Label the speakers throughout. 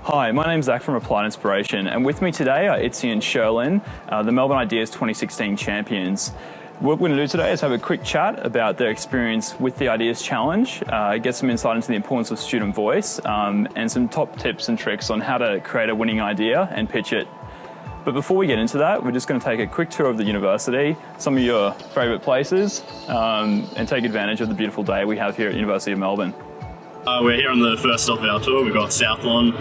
Speaker 1: Hi, my name's Zach from Applied Inspiration, and with me today are Itsi and Shirlin, the Melbourne Ideas 2016 champions. What we're going to do today is have a quick chat about their experience with the Ideas Challenge, get some insight into the importance of student voice, and some top tips and tricks on how to create a winning idea and pitch it. But before we get into that, we're just going to take a quick tour of the university, some of your favourite places, and take advantage of the beautiful day we have here at University of Melbourne.
Speaker 2: We're here on the first stop of our tour. We've got South Lawn.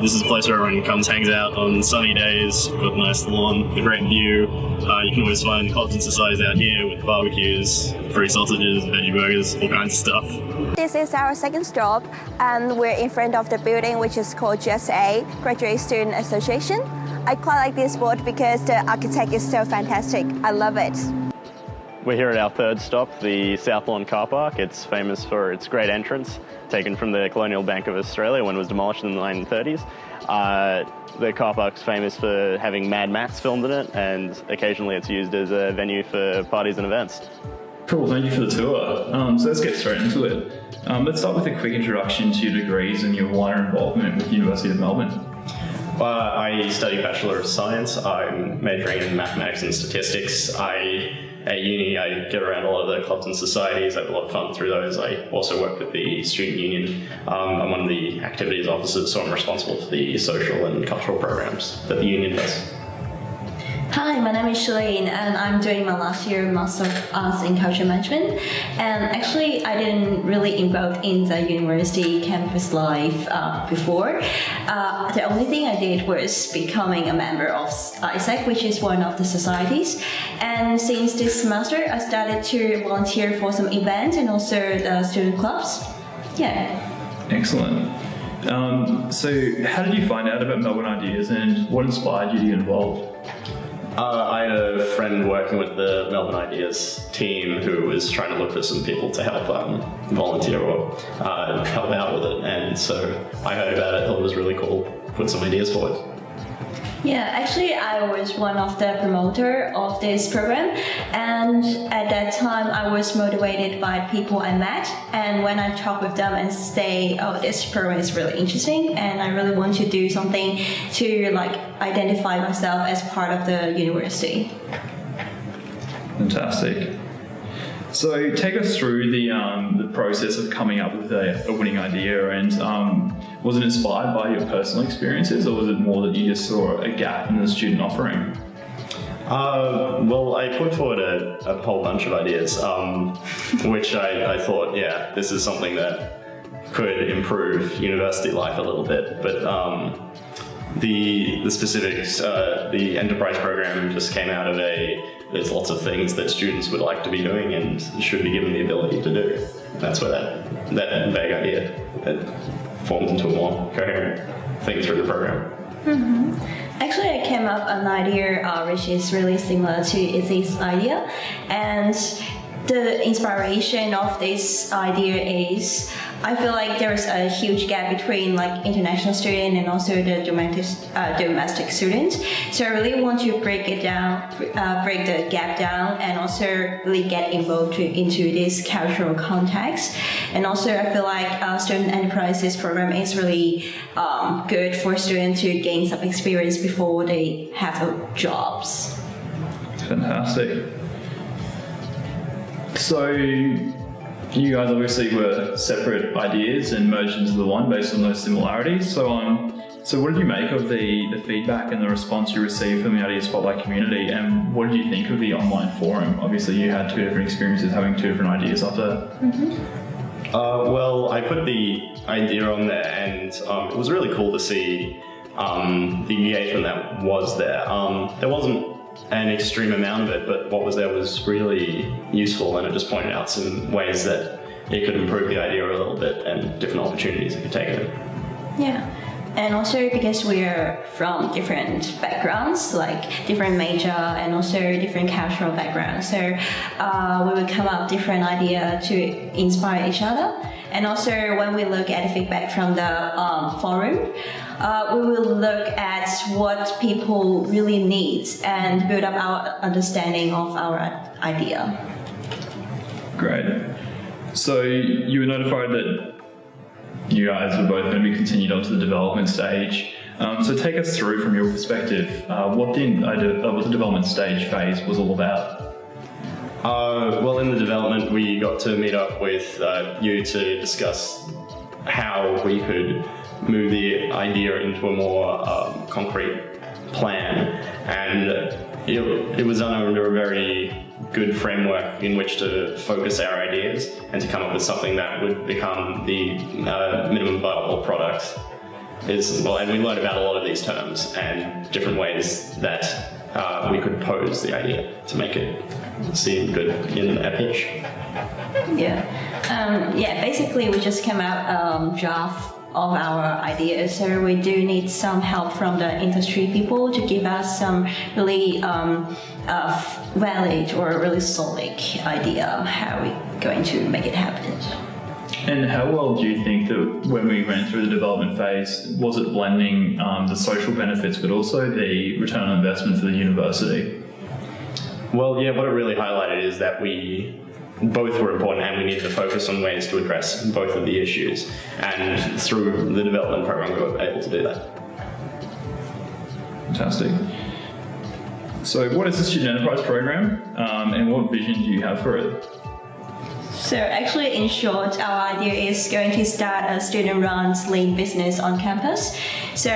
Speaker 2: This is a place where everyone comes, hangs out on sunny days. We've got a nice lawn, a great view. You can always find clubs and societies out here with barbecues, free sausages, veggie burgers, all kinds of stuff.
Speaker 3: This is our second stop, and we're in front of the building which is called GSA, Graduate Student Association. I quite like this board because the architect is so fantastic. I love it.
Speaker 4: We're here at our third stop, the South Lawn car park. It's famous for its great entrance, taken from the Colonial Bank of Australia when it was demolished in the 1930s. The car park's famous for having Mad Max filmed in it, and occasionally it's used as a venue for parties and events.
Speaker 1: Cool, thank you for the tour. So let's get straight into it. Let's start with a quick introduction to your degrees and your wider involvement with the University of Melbourne.
Speaker 2: I study Bachelor of Science. I'm majoring in mathematics and statistics. At uni, I get around a lot of the clubs and societies. I have a lot of fun through those. I also work with the student union. I'm one of the activities officers, so I'm responsible for the social and cultural programs that the union does.
Speaker 5: Hi, my name is Shirlin, and I'm doing my last year Master of Arts in Culture Management. And actually, I didn't really involve in the university campus life before. The only thing I did was becoming a member of ISAC, which is one of the societies. And since this semester, I started to volunteer for some events and also the student clubs. Yeah.
Speaker 1: Excellent. So how did you find out about Melbourne Ideas, and what inspired you to get involved?
Speaker 2: I had a friend working with the Melbourne Ideas team who was trying to look for some people to help volunteer or help out with it, and so I heard about it, thought it was really cool, put some ideas forward.
Speaker 5: Yeah, actually I was one of the promoter of this program, and at that time I was motivated by people I met, and when I talk with them and say, oh, this program is really interesting and I really want to do something to identify myself as part of the university.
Speaker 1: Fantastic. So take us through the process of coming up with a winning idea, and was it inspired by your personal experiences, or was it more that you just saw a gap in the student offering?
Speaker 2: Well, I put forward a whole bunch of ideas, which I thought, yeah, this is something that could improve university life a little bit, but the specifics, the enterprise program just came out of there's lots of things that students would like to be doing and should be given the ability to do. That's where that vague idea that formed into a more coherent thing through the program.
Speaker 5: Mm-hmm. Actually, I came up with an idea which is really similar to Itsi's idea, and the inspiration of this idea is I feel like there's a huge gap between international student and also the domestic students. So I really want to break the gap down, and also really get involved into this cultural context. And also I feel like student enterprises program is really good for students to gain some experience before they have jobs.
Speaker 1: Fantastic. So you guys obviously were separate ideas and merged into the one based on those similarities. So what did you make of the feedback and the response you received from the Idea Spotlight community, and what did you think of the online forum? Obviously you had two different experiences having two different ideas up there.
Speaker 5: Mm-hmm.
Speaker 2: Well, I put the idea on there, and it was really cool to see the engagement that was there. There wasn't an extreme amount of it, but what was there was really useful, and it just pointed out some ways that it could improve the idea a little bit and different opportunities it could take it.
Speaker 5: Yeah, and also because we're from different backgrounds, different major and also different cultural backgrounds, so we would come up with different ideas to inspire each other. And also when we look at the feedback from the forum, we will look at what people really need and build up our understanding of our idea.
Speaker 1: Great. So you were notified that you guys are both going to be continued on to the development stage. So take us through, from your perspective, what the development stage phase was all about.
Speaker 2: Well, in the development, we got to meet up with you to discuss how we could move the idea into a more concrete plan, and it was done under a very good framework in which to focus our ideas and to come up with something that would become the minimum viable product. And we learned about a lot of these terms and different ways that we could pose the idea to make it seem good in a pitch.
Speaker 5: Basically we just came out draft of our ideas, so we do need some help from the industry people to give us some really valid or really solid idea how we're going to make it happen.
Speaker 1: And how well do you think that when we went through the development phase, was it blending the social benefits but also the return on investment for the university?
Speaker 2: Well, yeah, what it really highlighted is that we both were important and we needed to focus on ways to address both of the issues. And through the development program, we were able to do that.
Speaker 1: Fantastic. So what is the Student Enterprise Program and what vision do you have for it?
Speaker 5: So actually, in short, our idea is going to start a student-run lean business on campus. So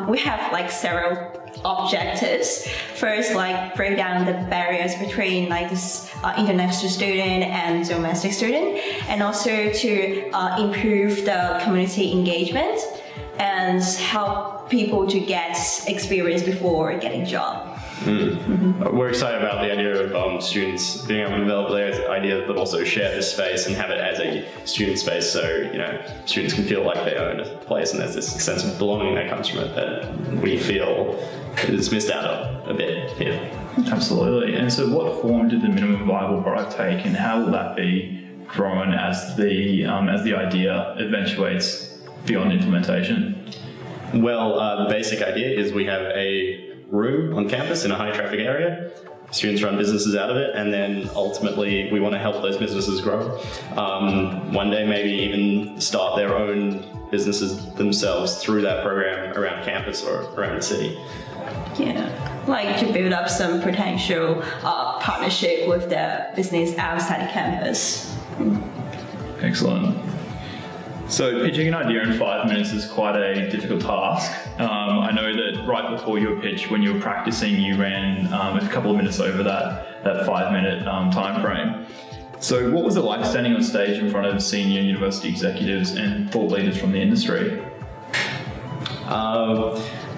Speaker 5: we have like several objectives. First, like break down the barriers between like this international student and domestic student, and also to improve the community engagement and help people to get experience before getting a job.
Speaker 2: We're excited about the idea of students being able to develop their ideas but also share this space and have it as a student space, so students can feel like they own a place and there's this sense of belonging that comes from it that we feel is missed out on a bit here.
Speaker 1: Absolutely. And so what form did the minimum viable product take, and how will that be grown as the idea eventuates beyond implementation?
Speaker 2: Well, the basic idea is we have a room on campus in a high traffic area. Students run businesses out of it, and then ultimately we want to help those businesses grow. One day maybe even start their own businesses themselves through that program around campus or around the city.
Speaker 5: Yeah, like to build up some potential partnership with the business outside the campus.
Speaker 1: Excellent. So pitching an idea in 5 minutes is quite a difficult task. I know that right before your pitch, when you were practicing, you ran a couple of minutes over that 5 minute time frame. So what was it like standing on stage in front of senior university executives and thought leaders from the industry?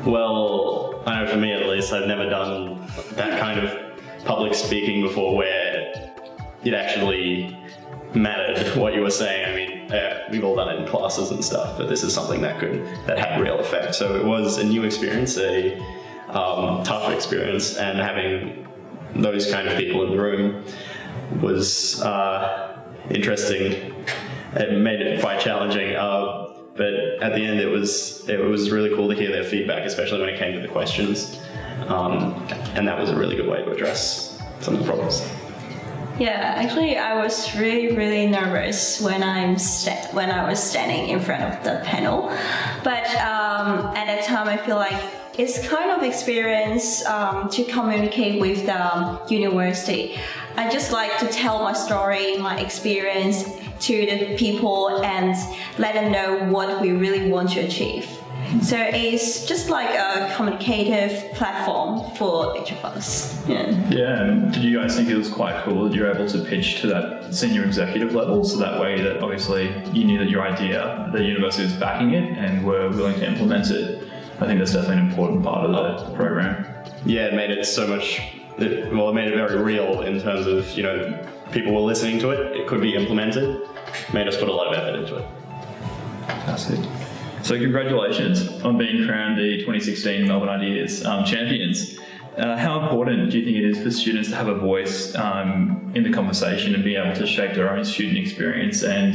Speaker 2: Well, I know for me at least, I've never done that kind of public speaking before where it actually mattered what you were saying. I mean, we've all done it in classes and stuff, but this is something that had real effect. So it was a new experience, a tough experience, and having those kind of people in the room was interesting. It made it quite challenging, but at the end it was really cool to hear their feedback, especially when it came to the questions, and that was a really good way to address some of the problems.
Speaker 5: Yeah, actually, I was really nervous when I was standing in front of the panel, but at that time I feel like it's kind of experience to communicate with the university. I just like to tell my story, my experience to the people and let them know what we really want to achieve. So it's just like a communicative platform for each of us. Yeah.
Speaker 1: And did you guys think it was quite cool that you were able to pitch to that senior executive level, so that way that obviously you knew that your idea, the university was backing it and were willing to implement it? I think that's definitely an important part of the program. Yeah,
Speaker 2: it made it so much, it made it very real in terms of, people were listening to it, it could be implemented, made us put a lot of effort into it.
Speaker 1: Fantastic. So congratulations on being crowned the 2016 Melbourne Ideas Champions. How important do you think it is for students to have a voice in the conversation and be able to shape their own student experience, and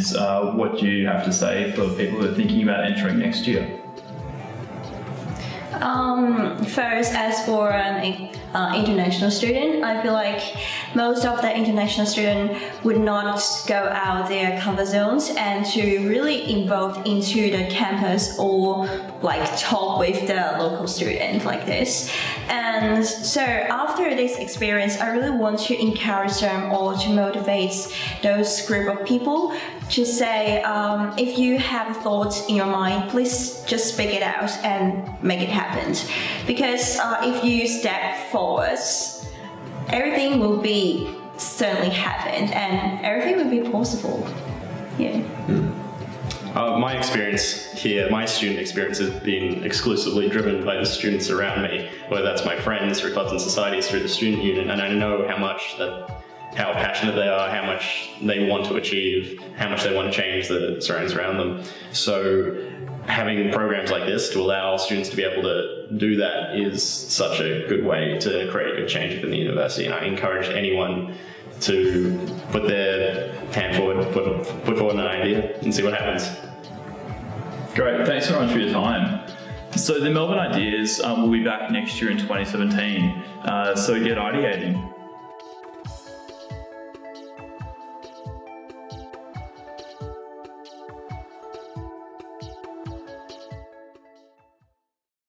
Speaker 1: what do you have to say for people who are thinking about entering next year?
Speaker 5: First, as for an international student, I feel like most of the international students would not go out their comfort zones and to really involve into the campus or like talk with the local student like this. And so after this experience, I really want to encourage them or to motivate those group of people to say, if you have thoughts in your mind, please just speak it out and make it happen. Because if you step forward, everything will be certainly happen and everything will be possible. Yeah.
Speaker 2: My experience here, my student experience has been exclusively driven by the students around me, whether that's my friends through clubs and societies, through the student union, and I know how passionate they are, how much they want to achieve, how much they want to change the surroundings around them. So having programs like this to allow students to be able to do that is such a good way to create a good change within the university, and I encourage anyone to put their hand forward, put forward an idea and see what happens.
Speaker 1: Great, thanks so much for your time. So the Melbourne Ideas will be back next year in 2017, so get ideating.